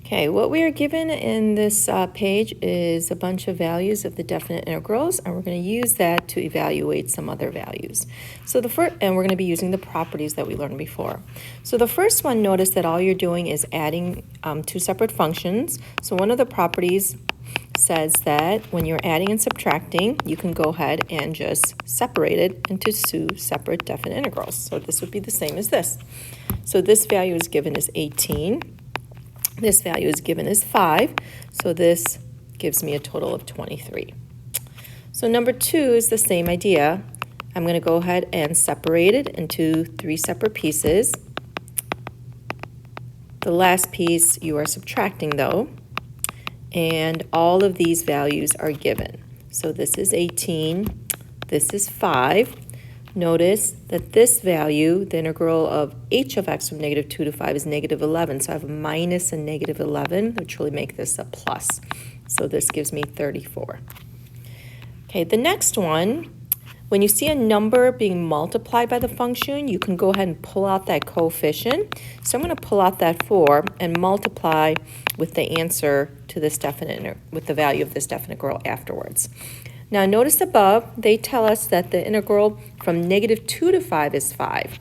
Okay, what we are given in this page is a bunch of values of the definite integrals, and we're going to use that to evaluate some other values. So and we're going to be using the properties that we learned before. So the first one, notice that all you're doing is adding two separate functions. So one of the properties says that when you're adding and subtracting, you can go ahead and just separate it into two separate definite integrals. So this would be the same as this. So this value is given as 18. This value is given as 5, so this gives me a total of 23. So number 2 is the same idea. I'm going to go ahead and separate it into 3 separate pieces. The last piece you are subtracting though, and all of these values are given. So this is 18, this is 5. Notice that this value, the integral of h of x from negative 2 to 5 is negative 11. So I have a minus and negative 11, which will make this a plus. So this gives me 34. Okay, the next one, when you see a number being multiplied by the function, you can go ahead and pull out that coefficient. So I'm going to pull out that 4 and multiply with the answer to this with the value of this definite integral afterwards. Now notice above, they tell us that the integral from negative 2 to 5 is 5.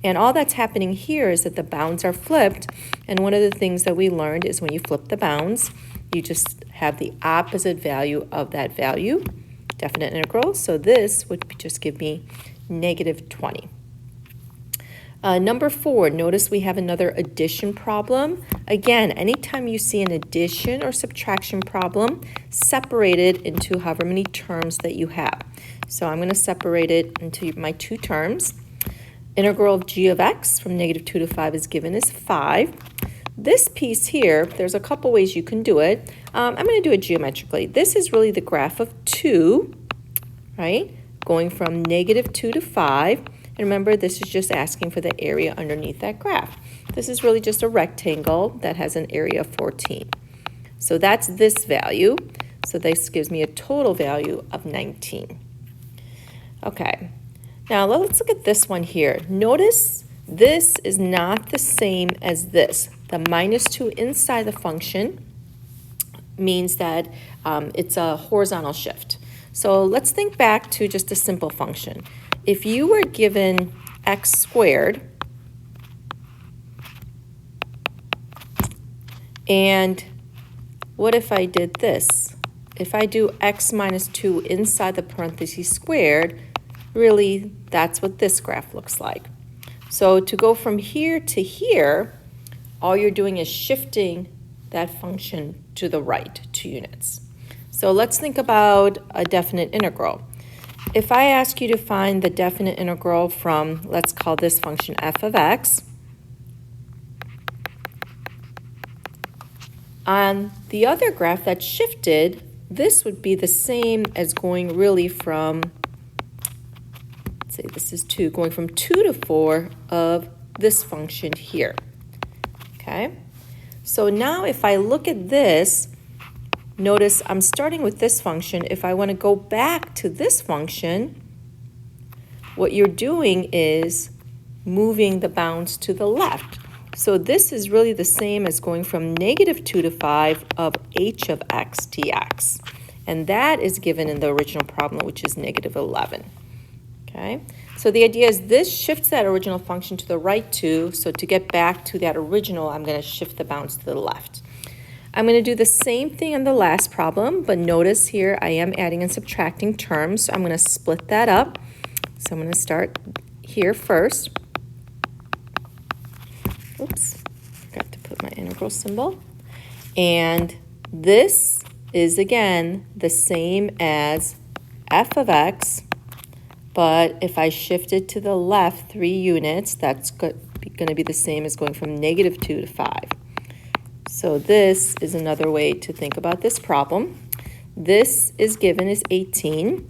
And all that's happening here is that the bounds are flipped. And one of the things that we learned is when you flip the bounds, you just have the opposite value of that value, definite integral. So this would just give me negative 20. Number 4, notice we have another addition problem. Again, anytime you see an addition or subtraction problem, separate it into however many terms that you have. So I'm going to separate it into my 2 terms. Integral of g of x from negative 2 to 5 is given as 5. This piece here, there's a couple ways you can do it. I'm going to do it geometrically. This is really the graph of 2, right? Going from negative 2 to 5. And remember, this is just asking for the area underneath that graph. This is really just a rectangle that has an area of 14. So that's this value. So this gives me a total value of 19. Okay, now let's look at this one here. Notice this is not the same as this. The minus 2 inside the function means that it's a horizontal shift. So let's think back to just a simple function. If you were given x squared, and what if I did this? If I do x minus 2 inside the parentheses squared, really that's what this graph looks like. So to go from here to here, all you're doing is shifting that function to the right 2 units. So let's think about a definite integral. If I ask you to find the definite integral from, let's call this function f of x, on the other graph that shifted, this would be the same as going really from, let's say this is 2, going from 2 to 4 of this function here. Okay? So now if I look at this, notice I'm starting with this function. If I want to go back to this function, what you're doing is moving the bounds to the left. So this is really the same as going from negative 2 to 5 of h of x dx. And that is given in the original problem, which is negative 11. Okay? So the idea is this shifts that original function to the right 2. So to get back to that original, I'm going to shift the bounds to the left. I'm going to do the same thing in the last problem, but notice here I am adding and subtracting terms, so I'm going to split that up. So I'm going to start here first. Oops, forgot to put my integral symbol. And this is, again, the same as f of x, but if I shift it to the left 3 units, that's going to be the same as going from negative 2 to 5. So this is another way to think about this problem. This is given as 18.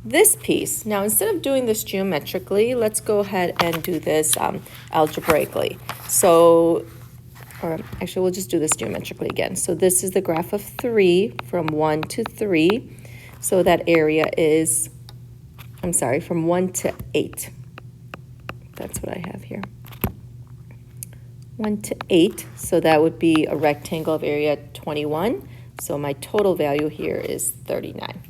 This piece, now instead of doing this geometrically, let's go ahead and do this algebraically. So, or actually we'll just do this geometrically again. So this is the graph of 3 from 1 to 3. So that area is, I'm sorry, from 1 to 8. That's what I have here. 1 to 8, so that would be a rectangle of area 21. So my total value here is 39.